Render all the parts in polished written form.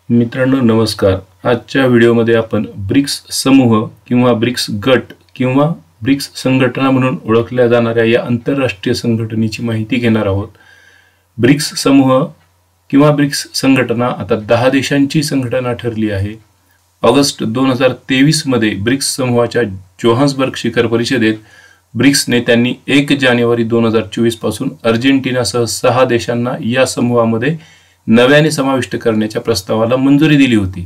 मित्रांनो नमस्कार। आजच्या व्हिडिओमध्ये आपण ब्रिक्स समूह किंवा ब्रिक्स गट किंवा ब्रिक्स संघटना म्हणून ओळखल्या जाणाऱ्या या आंतरराष्ट्रीय संघटनेची माहिती घेणार आहोत। ब्रिक्स समूह किंवा ब्रिक्स संघटना आता 10 देशांची संघटना ठरली आहे। ऑगस्ट 2023 मध्ये ब्रिक्स समूहाच्या जोहान्सबर्ग शिखर परिषदेत ब्रिक्स नेत्यांनी 1 जानेवारी 2024 पासून अर्जेंटिनासह 6 देशांना या समूहामध्ये नव्याने समाविष्ट करण्याच्या प्रस्तावाला मंजुरी दिली होती।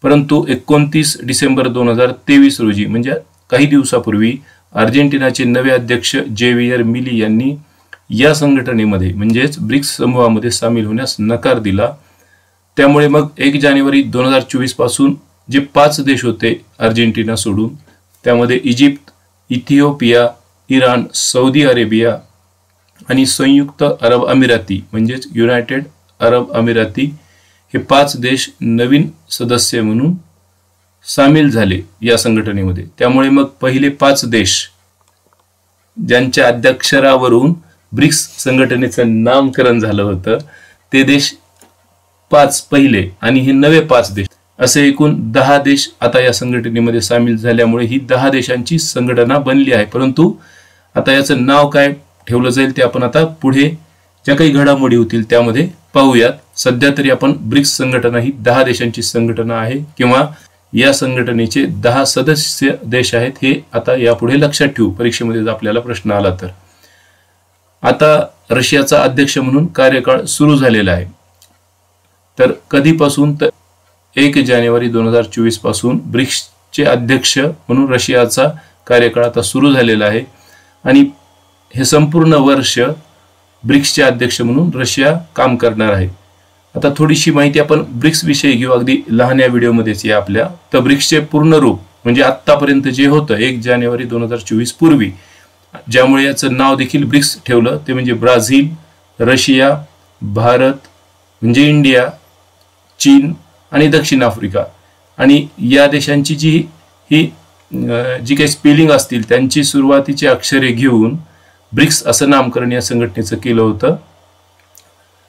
परंतु 29 डिसेंबर 2023 रोजी म्हणजे काही दिवसापूर्वी अर्जेंटिनाचे नवे अध्यक्ष जेवियर मिली यांनी या संघटनेमध्ये म्हणजेच ब्रिक्स समूहामध्ये सामील होण्यास नकार दिला। त्यामुळे मग 1 जानेवारी 2024 पासून जे 5 देश होते अर्जेंटिना सोडून, त्यामध्ये Egypt, Ethiopia, Iran, Saudi Arabia आणि संयुक्त अरब अमिराती म्हणजेच युनायटेड अरब अमिराती हे 5 देश नवीन सदस्य म्हणून सामील झाले या संघटनेमध्ये। त्यामुळे मग पहिले 5 देश ज्यांच्या अध्यक्षरावरून ब्रिक्स संघटनेचं नामकरण झालं होतं ते देश 5 पहिले आणि हे नवे 5 देश असे एकूण 10 देश आता या संघटनेमध्ये सामील झाल्यामुळे ही 10 देशांची संघटना बनली आहे। परंतु आता याचं नाव काय ठेवलं जाईल ते आपण आता पुढे ज्या काही घडामोडी होतील त्यामध्ये पाहूयात। सध्या तरी आपण ब्रिक्स संघटना ही 10 देशांची संघटना आहे किंवा या संघटनेचे 10 सदस्य देश आहेत हे आता यापुढे लक्षात ठेवू, परीक्षेमध्ये आपल्याला प्रश्न आला तर। आता रशियाचा अध्यक्ष म्हणून कार्यकाळ सुरू झालेला आहे। तर कधीपासून तर 1 जानेवारी 2024 पासून ब्रिक्सचे अध्यक्ष म्हणून रशियाचा कार्यकाळ आता सुरू झालेला आहे आणि हे संपूर्ण वर्ष ब्रिक्सचे अध्यक्ष म्हणून रशिया काम करणार आहे। आता थोडीशी माहिती आपण ब्रिक्स विषयी घेऊ, अगदी लहान या व्हिडिओमध्येच या आपल्या। तर ब्रिक्सचे पूर्ण रूप म्हणजे आतापर्यंत जे होतं 1 जानेवारी 2024 पूर्वी, ज्यामुळे याचं नाव देखील ब्रिक्स ठेवलं ते म्हणजे ब्राझील, रशिया, भारत म्हणजे इंडिया, चीन आणि दक्षिण आफ्रिका। आणि या देशांची जी काही स्पेलिंग असतील त्यांची सुरुवातीची अक्षरे घेऊन ब्रिक्स असं नामकरण या संघटनेचं केलं होतं।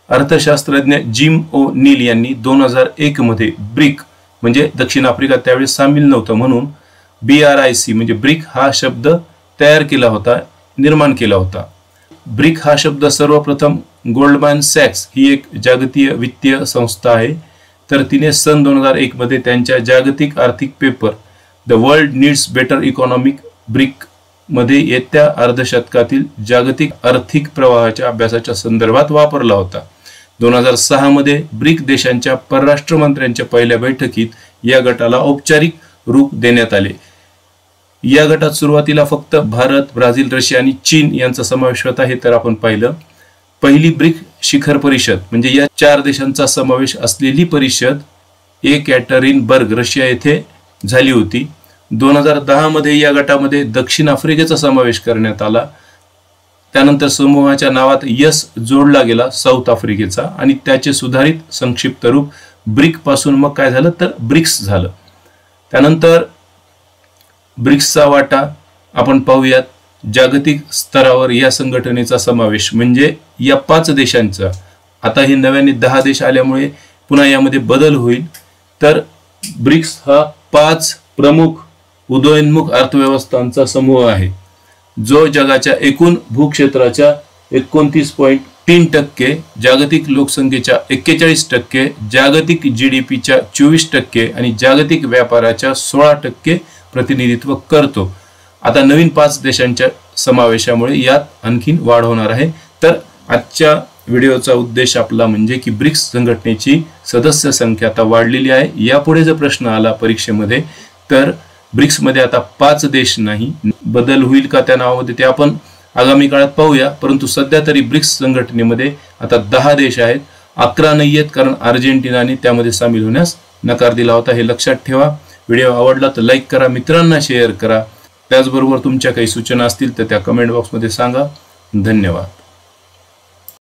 अर्थशास्त्रज्ञ जिम ओ नील यांनी 2001 मध्ये ब्रिक म्हणजे दक्षिण आफ्रिका त्यावेळी सामील नव्हतं म्हणून BRIC म्हणजे ब्रिक हा शब्द तयार केला होता, निर्माण केला होता। ब्रिक हा शब्द सर्वप्रथम गोल्डमॅन सॅक्स ही एक जागतिक वित्तीय संस्था आहे, तर तिने सन 2001 मध्ये त्यांच्या जागतिक आर्थिक paper the world needs better economic brick मध्ये येत्या अर्धशतकातील जागतिक आर्थिक प्रवाहाच्या अभ्यासाच्या संदर्भात वापरला होता। 2006 मध्ये ब्रिक देशांच्या परराष्ट्र मंत्र्यांच्या पहिल्या बैठकीत या गटाला औपचारिक रूप देण्यात आले। या गटात सुरुवातीला फक्त भारत, ब्राझील, रशिया आणि चीन यांचा समावेश होता हे तर आपण पाहिलं। पहिली ब्रिक शिखर परिषद म्हणजे या 4 देशांचा समावेश असलेली परिषद येकॅटरिनबर्ग रशिया येथे झाली होती। 2010 मध्ये या गटामध्ये दक्षिण आफ्रिकेचा समावेश करण्यात आला। त्यानंतर समूहाच्या नावात यस जोडला गेला साऊथ आफ्रिकेचा आणि त्याचे सुधारित संक्षिप्त रूप ब्रिक पासून मग काय झालं तर ब्रिक्स झालं। त्यानंतर ब्रिक्सचा वाटा आपण पाहूयात। जागतिक स्तरावर या संघटनेचा समावेश म्हणजे या 5 देशांचा, आता हे नव्याने 10 देश आल्यामुळे पुन्हा यामध्ये बदल होईल। तर ब्रिक्स हा 5 प्रमुख उदयोन्मुख अर्थव्यवस्थांचा समूह आहे जो जगाच्या एकूण भूक्षेत्राच्या 29.3%, जागतिक लोकसंख्येच्या 41%, जागतिक GDPच्या 24% आणि जागतिक व्यापाराच्या 16% प्रतिनिधित्व करतो। आता नवीन 5 देशांच्या समावेशामुळे यात आणखीन वाढ होणार आहे। तर आजच्या व्हिडिओचा उद्देश आपला म्हणजे की ब्रिक्स संघटनेची सदस्य संख्या आता वाढलेली आहे। यापुढे जर प्रश्न आला परीक्षेमध्ये तर ब्रिक्स मध्ये आता 5 देश नाही, बदल होईल का त्या नावामध्ये ते आपण आगामी काळात पाहूया। परंतु सध्या तरी ब्रिक्स संघटनेमध्ये आता 10 देश आहेत, 11 नाही आहेत कारण अर्जेंटिनाने त्यामध्ये सामील होण्यास नकार दिला होता, हे लक्षात ठेवा। व्हिडिओ आवडला तर लाईक करा, मित्रांना शेअर करा। त्याचबरोबर तुमच्या काही सूचना असतील तर त्या कमेंट बॉक्समध्ये सांगा। धन्यवाद।